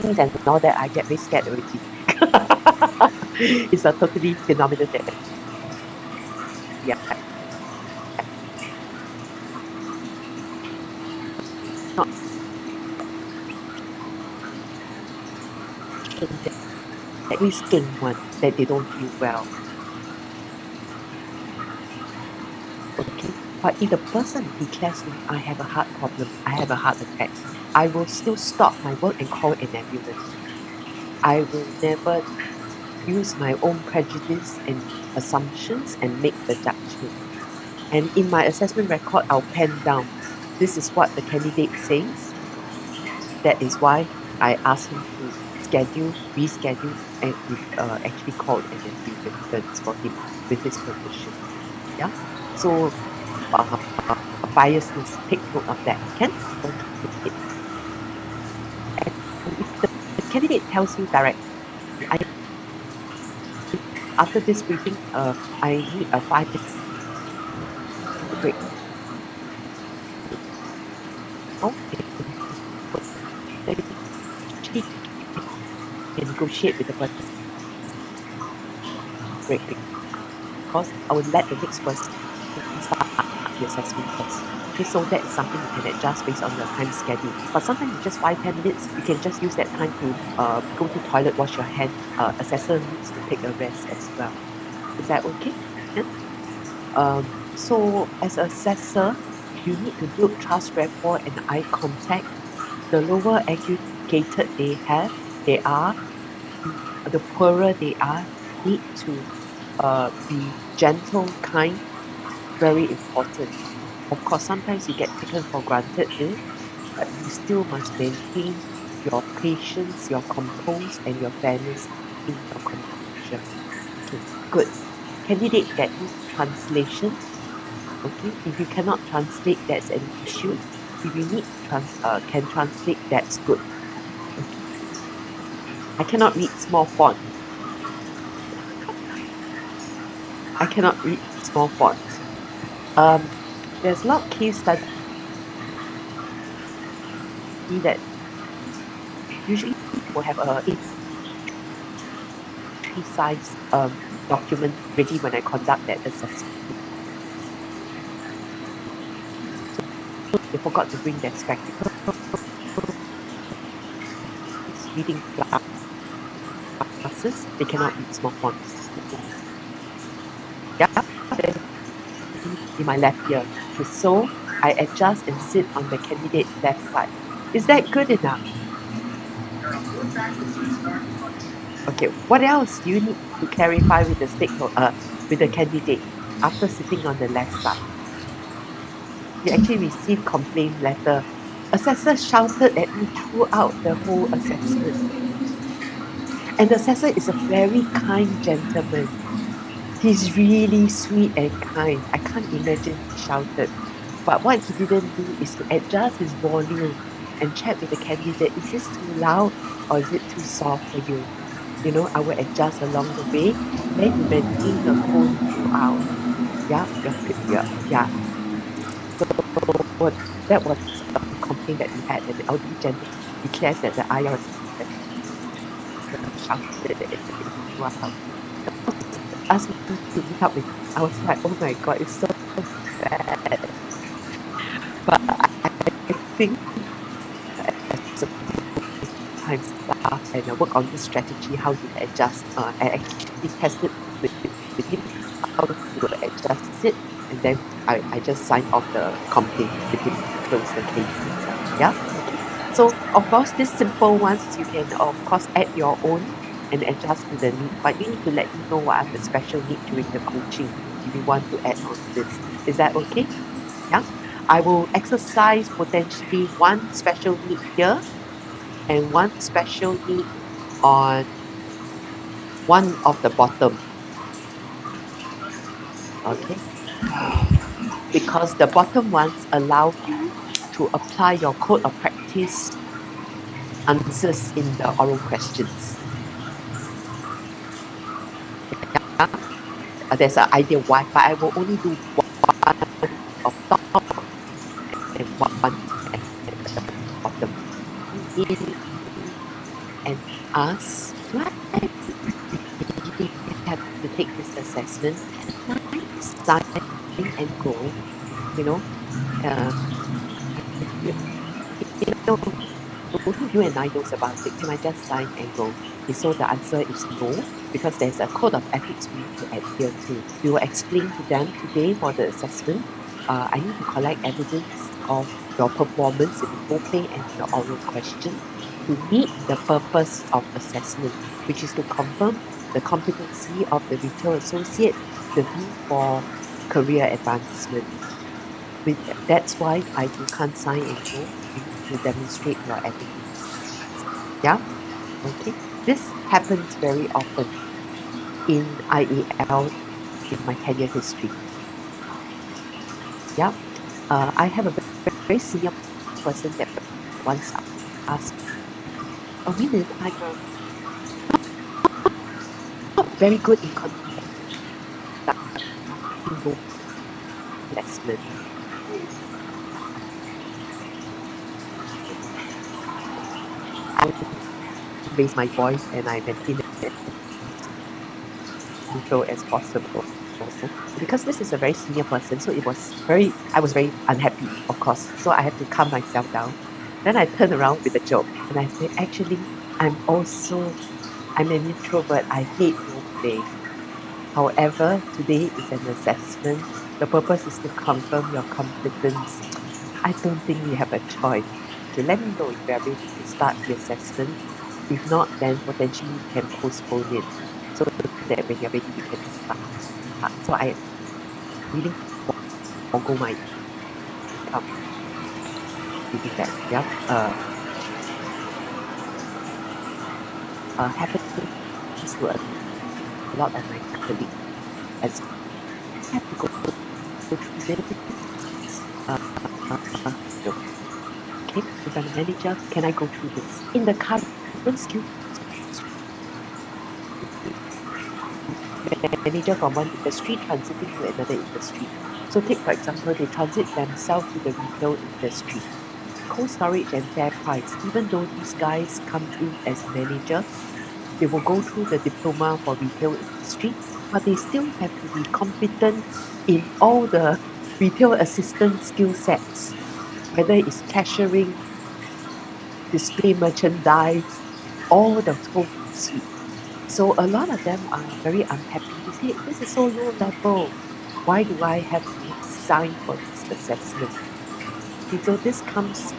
sneeze and all that, I get very scared already. It's a totally phenomenal thing. Yeah. Not that risking one that they don't feel well. Okay. But if the person declares to me, I have a heart problem, I have a heart attack, I will still stop my work and call an ambulance. I will never use my own prejudice and assumptions and make the judgment. And in my assessment record, I'll pen down, this is what the candidate says. That is why I asked him to reschedule, and we actually called an ambulance for him with his permission. Yeah. So biasness, take note of that. Can? Okay. And if the candidate tells you directly, after this briefing, I need a 5-minute break. Okay. Actually, can negotiate with the person. Break, because I will let the next person start the assessment first. Okay, so that is something you can adjust based on your time schedule. But sometimes it's just 5-10 minutes. You can just use that time to go to toilet, wash your hand. Assessor needs to take a rest as well. Is that okay? Yeah? So as an assessor, you need to build trust, rapport, and eye contact. The lower educated they are, the poorer they are, need to be gentle, kind, very important. Of course, sometimes you get taken for granted, but you still must maintain your patience, your compose, and your fairness in your composure. Okay, good. Candidate get you translation. Okay, if you cannot translate, that's an issue. If you need can translate, that's good. Okay. I cannot read small font. I cannot read small font. There's a lot of case study that usually will have a A3 size document ready when I conduct that assessment. So they forgot to bring their spectacles. Reading glasses, they cannot read small fonts. Yeah, in my left ear. Okay, so I adjust and sit on the candidate left side. Is that good enough? Okay, what else do you need to clarify with the stakeholder, with the candidate after sitting on the left side? You actually received complaint letter. Assessor shouted at me throughout the whole assessment. And the assessor is a very kind gentleman. He's really sweet and kind. I can't imagine he shouted. But what he didn't do is to adjust his volume and check with the candidate, is this too loud or is it too soft for you? You know, I will adjust along the way. Then you maintain the tone throughout. Yeah. So that was a complaint that we had, and the elderly gentleman declares that the IR is shouted wow. Asked me to meet up with. I was like, oh my god, it's so bad. But I think as a time staff and I work on this strategy, how to adjust. I actually tested with him how to adjust it, and then I just signed off the complaint with him to close the case itself. Yeah. Okay. So of course, these simple ones you can of course add your own and adjust to the need, but you need to let me know what are the special need during the coaching if you want to add on this. Is that okay? Yeah. I will exercise potentially one special need here and one special need on one of the bottom. Okay. Because the bottom ones allow you to apply your code of practice answers in the oral questions. Yeah? There's an idea why, but I will only do one of top and one at the bottom. In and ask, do I really have to take this assessment? Can I sign and go? You know, you know, only you and I knows about it. Can I just sign and go? Okay, so the answer is no, because there's a code of ethics we need to adhere to. We will explain to them today for the assessment. I need to collect evidence of your performance in the role play and the oral question to meet the purpose of assessment, which is to confirm the competency of the retail associate, the view for career advancement. That's why you can't sign and go. You need to demonstrate your evidence. Yeah? Okay. This happens very often in IAL in my tenure history. Yeah. I have a very senior person that once asked, oh, really, I'm not very good in conducting role assessment. I raise my voice and I maintain it neutral as possible. Because this is a very senior person, so I was very unhappy, of course. So I had to calm myself down. Then I turned around with a joke and I said, actually, I'm an introvert. I hate role play. However, today is an assessment. The purpose is to confirm your competence. I don't think we have a choice. Okay, let me know if you are ready to start the assessment. If not, then potentially you can postpone it so that when you're ready, you can start. So I really forgo my income to do that. Yeah. Happens to a lot of my colleagues as have to go through this. No. Okay, if I'm a manager, can I go through this? In the current skill manager from one industry transiting to another industry. So take for example, they transit themselves to the retail industry. Cold storage and FairPrice, even though these guys come in as manager, they will go through the diploma for retail industry, but they still have to be competent in all the retail assistant skill sets, whether it's cashiering, display merchandise, all the whole suite. So a lot of them are very unhappy. They say, this is so low level. Why do I have to sign for this assessment? Okay, so this comes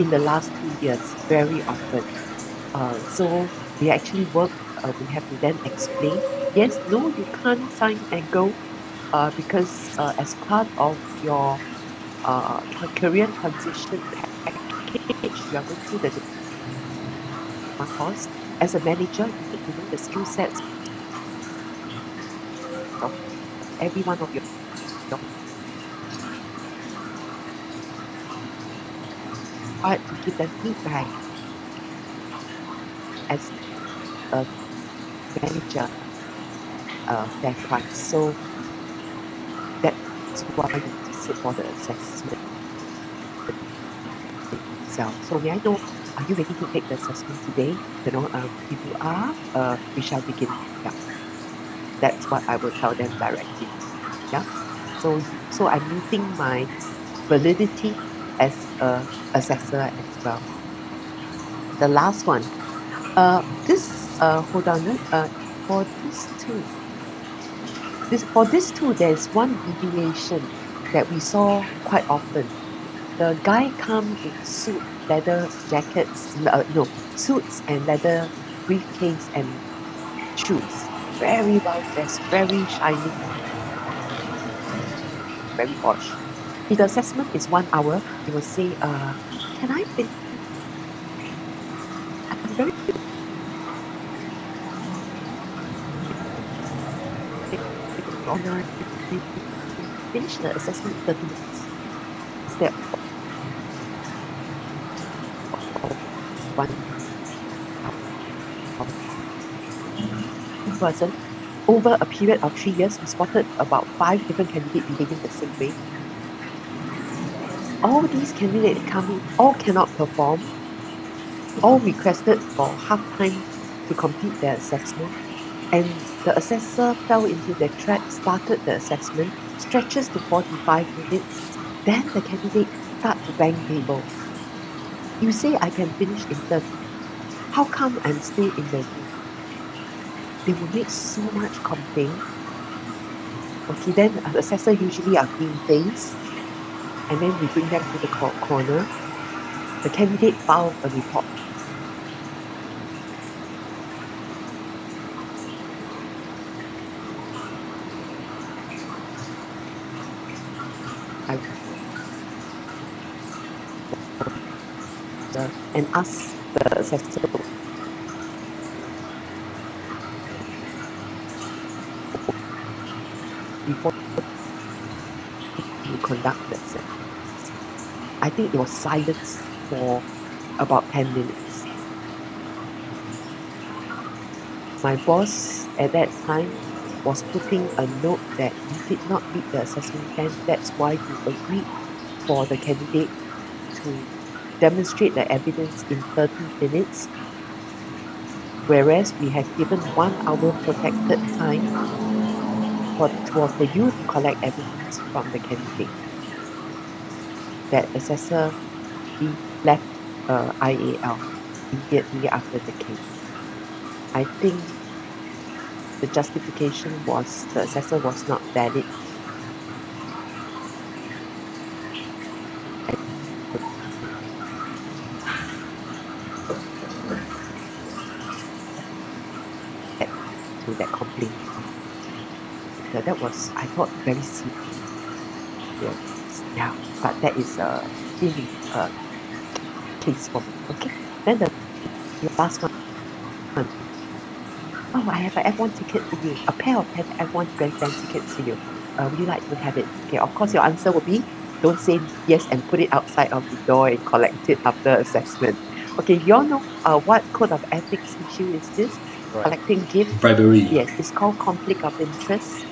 in the last 2 years very often. So we actually work, we have to then explain, yes, no, you can't sign and go because as part of your career transition package, you are going through the diploma course. As a manager, you need to know the skill sets of every one of your part to give them feedback as a manager FairPrice. So that's why you need to sit for the assessment itself. So may I know are you ready to take the assessment today? If you are, we shall begin. Yeah. That's what I will tell them directly. Yeah. So I'm meeting my validity as a assessor as well. The last one. Hold on. For these two, there's one deviation that we saw quite often. The guy come in leather jackets, suits and leather briefcase and shoes. Very well dressed, very shiny, very posh. If the assessment is 1 hour, he will say, can I finish? I'm very honored. Finish the assessment in 30 minutes. Instead of 1 person. Over a period of 3 years, we spotted about 5 different candidates behaving the same way. All these candidates coming, all cannot perform, all requested for half time to complete their assessment, and the assessor fell into the trap, started the assessment, stretches to 45 minutes, then the candidate start to bang table. You say I can finish in 30. How come I'm still in the room? They will make so much complaint. Okay, then the assessor usually are green face, and then we bring them to the corner. The candidate filed a report. And ask the assessor before you conduct the assessment. I think it was silence for about 10 minutes. My boss at that time was putting a note that you did not meet the assessment plan. That's why you agreed for the candidate to demonstrate the evidence in 30 minutes, whereas we have given 1 hour protected time for you to collect evidence from the candidate. That assessor left IAL immediately after the case. I think the justification was the assessor was not valid. To that complaint. That was, I thought, very serious. Yeah, but that is a case for me. Okay, then the last one. Oh, I have an F1 ticket for you. A pair of F1 grandstand tickets for you. Would you like to have it? Okay, of course your answer will be don't say yes and put it outside of the door and collect it after assessment. Okay, you all know what code of ethics issue is this? Right. Collecting gifts. Bribery. Yes, it's called conflict of interest.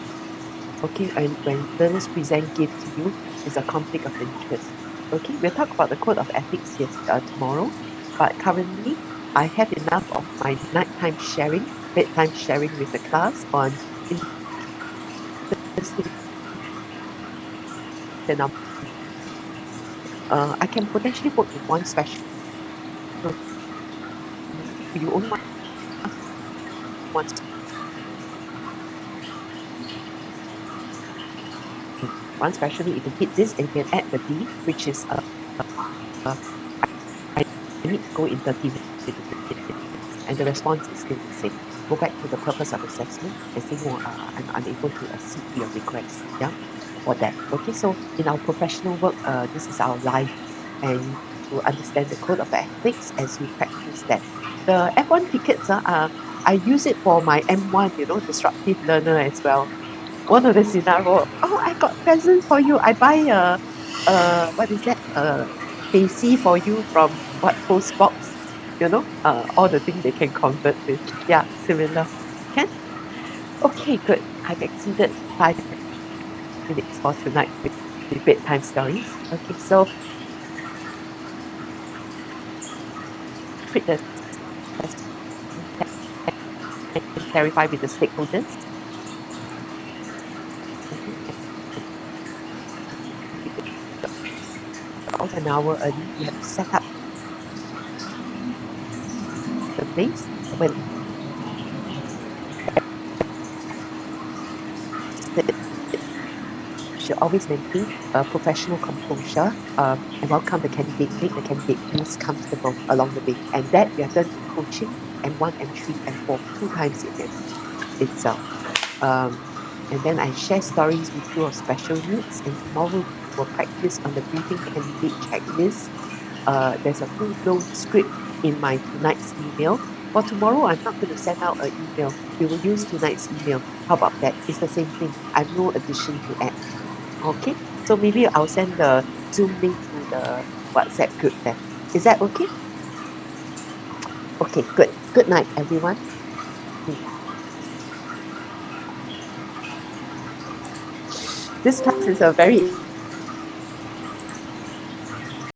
Okay, and when learners present gift to you, it's a conflict of interest. Okay, we'll talk about the code of ethics tomorrow, but currently I have enough of my nighttime sharing, bedtime sharing with the class on then I can potentially work with one special. You only want one. One specially, if you hit this and you can add the D, which is I need to go in 30 minutes, and the response is still the same. Go back to the purpose of assessment and say, no, I'm unable to accede to your request. Yeah, or that. Okay, so in our professional work, this is our life, and to understand the code of ethics as we practice that. The F1 tickets, I use it for my M1, disruptive learner as well. One of the scenario, I got present for you. I buy what is that? AC for you from what post box, all the things they can convert with. Yeah, similar. Can? Okay, good. I've exceeded 5 minutes for tonight with bedtime stories. Okay, so create the and clarify with the stakeholders. About an hour early, you have to set up the place when should always maintain a professional composure and welcome the candidate, make the candidate feel comfortable along the way. And that we have done in coaching and 1 and 3 and 4, 2 times in itself. And then I share stories with you of special needs, and tomorrow we will practice on the briefing candidate checklist. There's a full-blown script in my tonight's email. For tomorrow, I'm not going to send out an email. We will use tonight's email. How about that? It's the same thing. I have no addition to add. Okay, so maybe I'll send the Zoom link to the WhatsApp group then. Is that okay? Okay, good. Good night, everyone. This class is a very